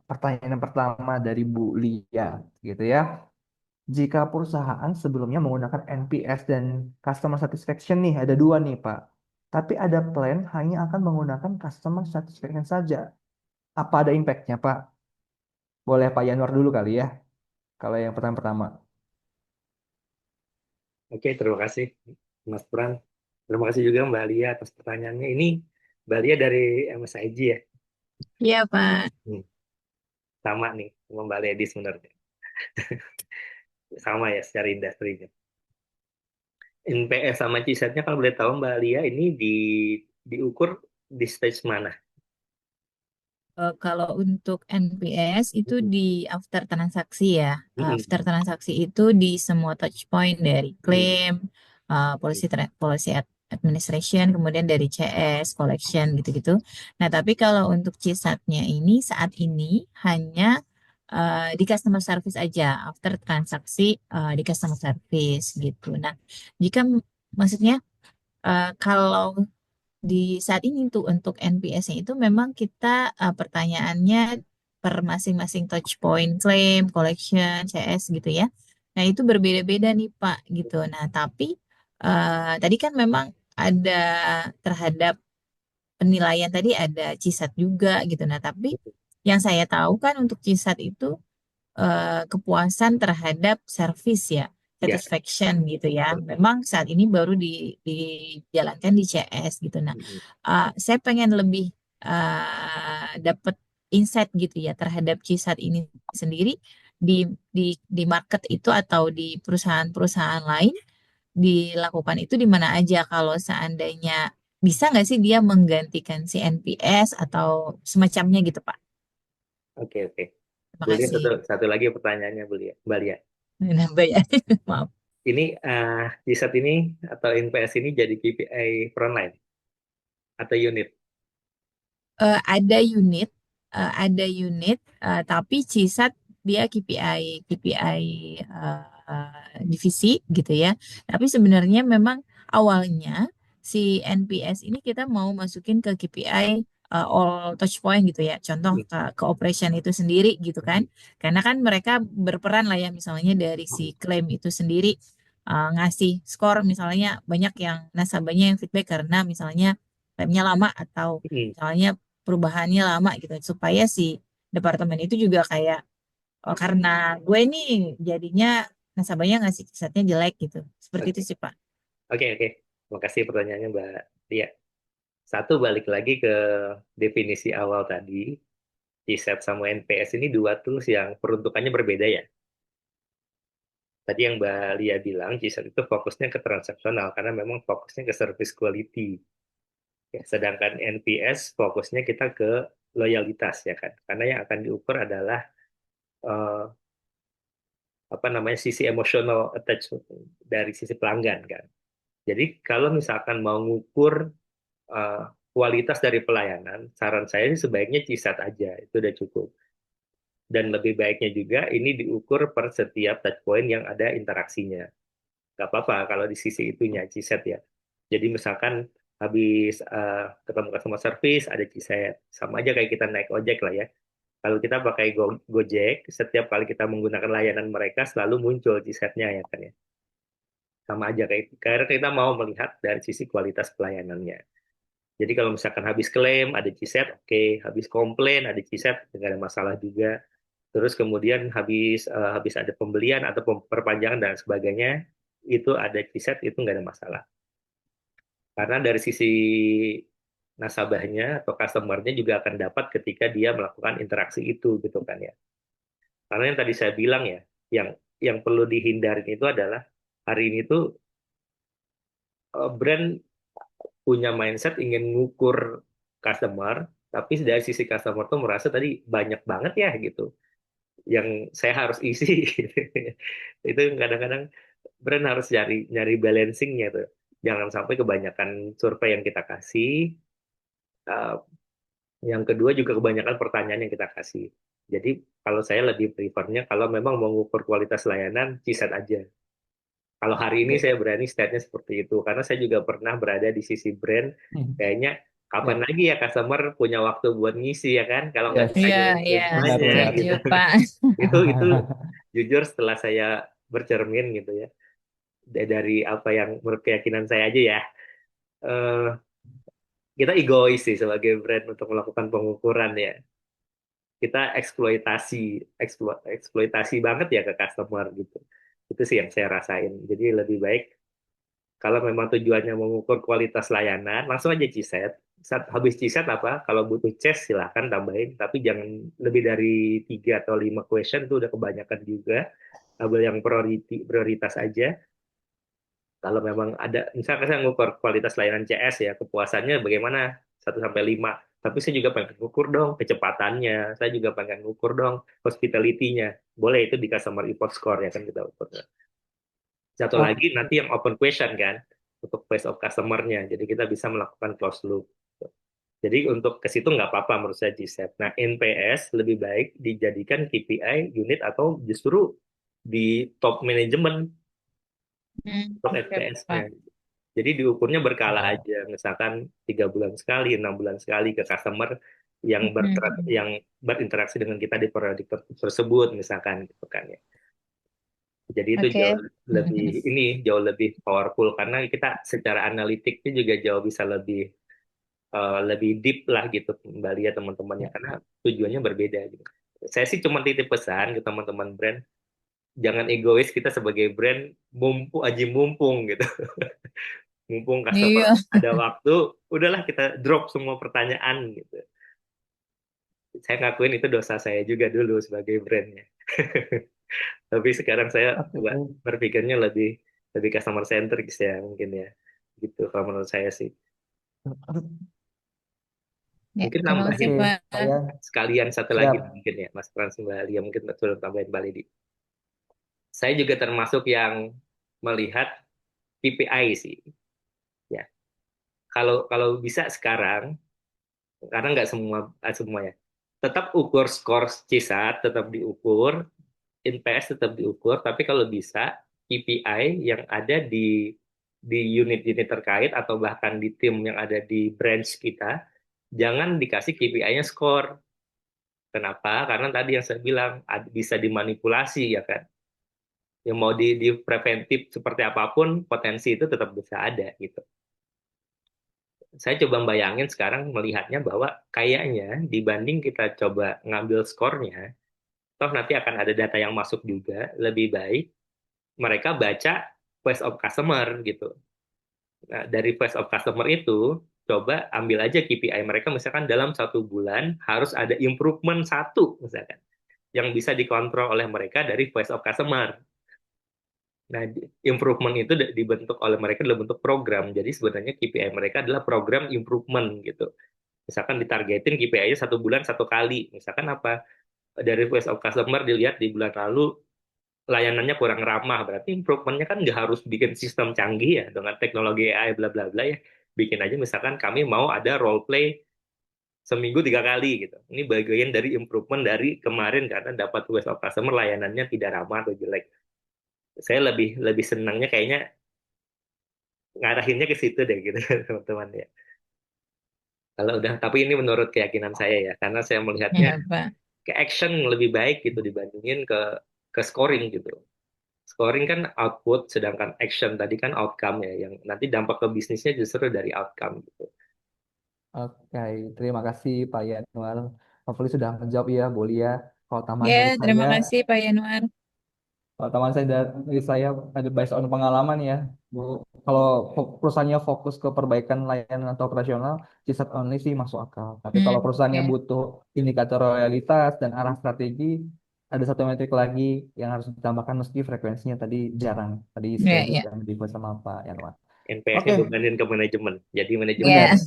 Pertanyaan yang pertama dari Bu Lia, gitu ya. Jika perusahaan sebelumnya menggunakan NPS dan Customer Satisfaction nih, ada dua nih Pak. Tapi ada plan hanya akan menggunakan Customer Satisfaction saja. Apa ada impact-nya Pak? Boleh Pak Yanuar dulu kali ya, kalau yang pertama-pertama. Oke, terima kasih Mas Pran. Terima kasih juga Mbak Lia atas pertanyaannya. Ini Mbak Lia dari MSIG ya? Iya, Pak. Hmm, sama nih sama Mbak Ledi sebenarnya. Sama ya secara industrinya. NPS sama CSAT-nya kalau boleh tahu Mbak Lia ini diukur di stage mana? Kalau untuk NPS itu Mm-mm. di after transaksi ya. After Mm-mm. transaksi itu di semua touch point dari Mm-mm. claim, policy administration, kemudian dari CS, collection gitu-gitu. Nah, tapi kalau untuk CSAT-nya ini saat ini hanya di customer service aja, after transaksi di customer service gitu. Nah, jika maksudnya kalau di saat ini tuh untuk NPS-nya itu memang kita pertanyaannya per masing-masing touch point, claim, collection, CS gitu ya. Nah, itu berbeda-beda nih Pak gitu. Nah, tapi tadi kan memang ada terhadap penilaian tadi ada CSAT juga gitu. Nah, tapi yang saya tahu kan untuk CSAT itu kepuasan terhadap service ya, Ya. satisfaction gitu ya. Memang saat ini baru dijalankan di CS gitu. Nah, Mm-mm. saya pengen lebih dapat insight gitu ya terhadap CSAT ini sendiri di di market itu atau di perusahaan-perusahaan lain dilakukan itu di mana aja kalau seandainya bisa nggak sih dia menggantikan si NPS atau semacamnya gitu Pak? Oke, oke. Terima Bu Lia, kasih. satu lagi pertanyaannya Bu Lia. Mbak Lia. Nah, ya. Maaf. Ini CSAT ini atau NPS ini jadi KPI frontline atau unit? Ada unit, tapi CSAT dia KPI divisi gitu ya. Tapi sebenarnya memang awalnya si NPS ini kita mau masukin ke KPI all touch point gitu ya. Contoh Mm-mm. ke operation itu sendiri gitu kan. Karena kan mereka berperan lah ya misalnya dari si klaim itu sendiri ngasih skor misalnya banyak yang nasabahnya yang feedback karena misalnya klaimnya lama atau Mm-mm. misalnya perubahannya lama gitu supaya si departemen itu juga kayak oh karena gue nih jadinya nasabahnya ngasih catnya jelek gitu seperti itu Oke, sih Pak. oke, oke. Terima kasih pertanyaannya Mbak Lia. Satu, balik lagi ke definisi awal tadi. CSAT sama NPS ini dua tools yang peruntukannya berbeda ya. Tadi yang Mbak Lia bilang, CSAT itu fokusnya ke transaksional karena memang fokusnya ke service quality. Ya, sedangkan NPS fokusnya kita ke loyalitas ya kan. Karena yang akan diukur adalah eh, apa namanya sisi emotional attachment dari sisi pelanggan kan. Jadi kalau misalkan mau ngukur eh, kualitas dari pelayanan, saran saya sih sebaiknya CSAT aja, itu udah cukup. Dan lebih baiknya juga ini diukur per setiap touch point yang ada interaksinya. Nggak apa-apa kalau di sisi itunya CSAT ya. Jadi misalkan habis ketemu customer service ada CSAT. Sama aja kayak kita naik ojek lah ya. Kalau kita pakai Gojek, setiap kali kita menggunakan layanan mereka selalu muncul CSAT-nya ya kan ya. Sama aja kayak karena kita mau melihat dari sisi kualitas pelayanannya. Jadi kalau misalkan habis klaim ada CSAT, oke. Habis komplain ada CSAT, nggak ada masalah juga. Terus kemudian habis ada pembelian atau perpanjangan dan sebagainya, itu ada CSAT, itu nggak ada masalah. Karena dari sisi nasabahnya atau customer-nya juga akan dapat ketika dia melakukan interaksi itu gitu kan ya. Karena yang tadi saya bilang ya, yang perlu dihindari itu adalah hari ini tuh brand punya mindset ingin ngukur customer, tapi dari sisi customer tuh merasa tadi banyak banget ya gitu, yang saya harus isi. Itu kadang-kadang brand harus nyari nyari balancingnya tuh. Jangan sampai kebanyakan survei yang kita kasih. eh, yang kedua juga kebanyakan pertanyaan yang kita kasih. Jadi kalau saya lebih prefernya kalau memang mau mengukur kualitas layanan, CSAT aja. Kalau hari ini Oke. saya berani statnya seperti itu, karena saya juga pernah berada di sisi brand, Hmm. kayaknya kapan Ya, lagi ya customer punya waktu buat ngisi ya kan? Kalau nggak kita yes, Iya, iya, influence-nya benar-benar. setuju, gitu. Pak. Itu jujur setelah saya bercermin gitu ya, dari apa yang menurut keyakinan saya aja ya, eh, kita egois sih sebagai brand untuk melakukan pengukuran ya. Kita eksploitasi banget ya ke customer gitu. Itu sih yang saya rasain. Jadi lebih baik kalau memang tujuannya mengukur kualitas layanan, langsung aja CSAT. Habis CSAT apa? Kalau butuh CES silahkan tambahin, tapi jangan lebih dari 3 atau 5 question, itu udah kebanyakan juga. Ambil yang prioritas aja. Kalau memang ada, misalkan saya ngukur kualitas layanan CS ya, kepuasannya bagaimana 1 sampai 5. Tapi saya juga pengen ngukur dong kecepatannya, saya juga pengen ngukur dong hospitality-nya. Boleh itu di customer report score ya kan kita ukur. Satu Oke, lagi nanti yang open question kan, untuk face of customer-nya. Jadi kita bisa melakukan close loop. Jadi untuk ke situ nggak apa-apa menurut saya GSET. Nah, NPS lebih baik dijadikan KPI unit atau justru di top manajemen untuk Oke, NPS-nya. Pak. Jadi diukurnya berkala oh, aja, misalkan 3 bulan sekali, 6 bulan sekali ke customer yang Mm-mm. yang berinteraksi dengan kita di produk tersebut, misalkan gitu kan ya. Jadi itu jauh Oke. lebih jauh lebih powerful karena kita secara analitiknya juga jauh bisa lebih deep lah gitu kembali ya teman-temannya ya. karena tujuannya berbeda gitu. Saya sih cuma titip pesan ke teman-teman brand, jangan egois kita sebagai brand mumpung gitu. Mumpung customer Iya. ada waktu, udahlah kita drop semua pertanyaan gitu. Saya ngakuin itu dosa saya juga dulu sebagai brandnya. Tapi sekarang saya Oke. berpikirnya lebih lebih customer centric ya mungkin ya. Gitu kalau menurut saya sih. Ya, Mungkin terima kasih, nambahin Oke, Pak. saya sekalian satu lagi siap. mungkin ya Mas Frans Mbak Lia mungkin betul tambahin Mbak Lidi. Saya juga termasuk yang melihat KPI sih. Ya, kalau kalau bisa sekarang karena nggak semua ya. Tetap ukur skor CSAT, tetap diukur, NPS tetap diukur, tapi kalau bisa KPI yang ada di unit-unit terkait atau bahkan di tim yang ada di branch kita, jangan dikasih KPI-nya skor. Kenapa? Karena tadi yang saya bilang bisa dimanipulasi ya kan. Yang mau di preventif seperti apapun, potensi itu tetap bisa ada gitu. Saya coba bayangin sekarang melihatnya bahwa kayaknya dibanding kita coba ngambil skornya, toh nanti akan ada data yang masuk juga, lebih baik mereka baca voice of customer gitu. Nah, dari voice of customer itu, coba ambil aja KPI mereka, misalkan dalam 1 bulan harus ada improvement satu, misalkan, yang bisa dikontrol oleh mereka dari voice of customer. Nah, improvement itu dibentuk oleh mereka dalam bentuk program. Jadi sebenarnya KPI mereka adalah program improvement gitu. Misalkan ditargetin KPI-nya 1 bulan 1 kali. Misalkan apa? Dari voice of customer dilihat di bulan lalu layanannya kurang ramah, berarti improvementnya kan nggak harus bikin sistem canggih ya dengan teknologi AI bla bla bla ya. Bikin aja misalkan kami mau ada role play seminggu 3 kali gitu. Ini bagian dari improvement dari kemarin karena dapat voice of customer layanannya tidak ramah atau jelek. Saya lebih lebih senangnya kayaknya ngarahinnya ke situ deh gitu teman-teman ya. Kalau udah, tapi ini menurut keyakinan saya ya, karena saya melihatnya Ya, Pak. ke action lebih baik gitu dibandingin ke scoring gitu. Scoring kan output, sedangkan action tadi kan outcome ya, yang nanti dampak ke bisnisnya justru dari outcome gitu. Oke, terima kasih Pak Yanuar. Hopefully sudah menjawab ya, Boleh ya. Kalau tambahan Ya, dari terima saya, kasih, Pak Yanuar. dari saya ada based on pengalaman ya, Bu. Kalau perusahaannya fokus ke perbaikan layanan atau operasional, CSAT only sih masuk akal. Tapi kalau perusahaannya Ya, butuh indikator loyalitas dan arah strategi, ada satu metrik lagi yang harus ditambahkan meski frekuensinya tadi jarang. Tadi ya, sesuai ya. yang dibuat sama Pak Yanuar. NPS-nya Oke, bebanin ke manajemen, jadi manajemen benar. Ya. Yes.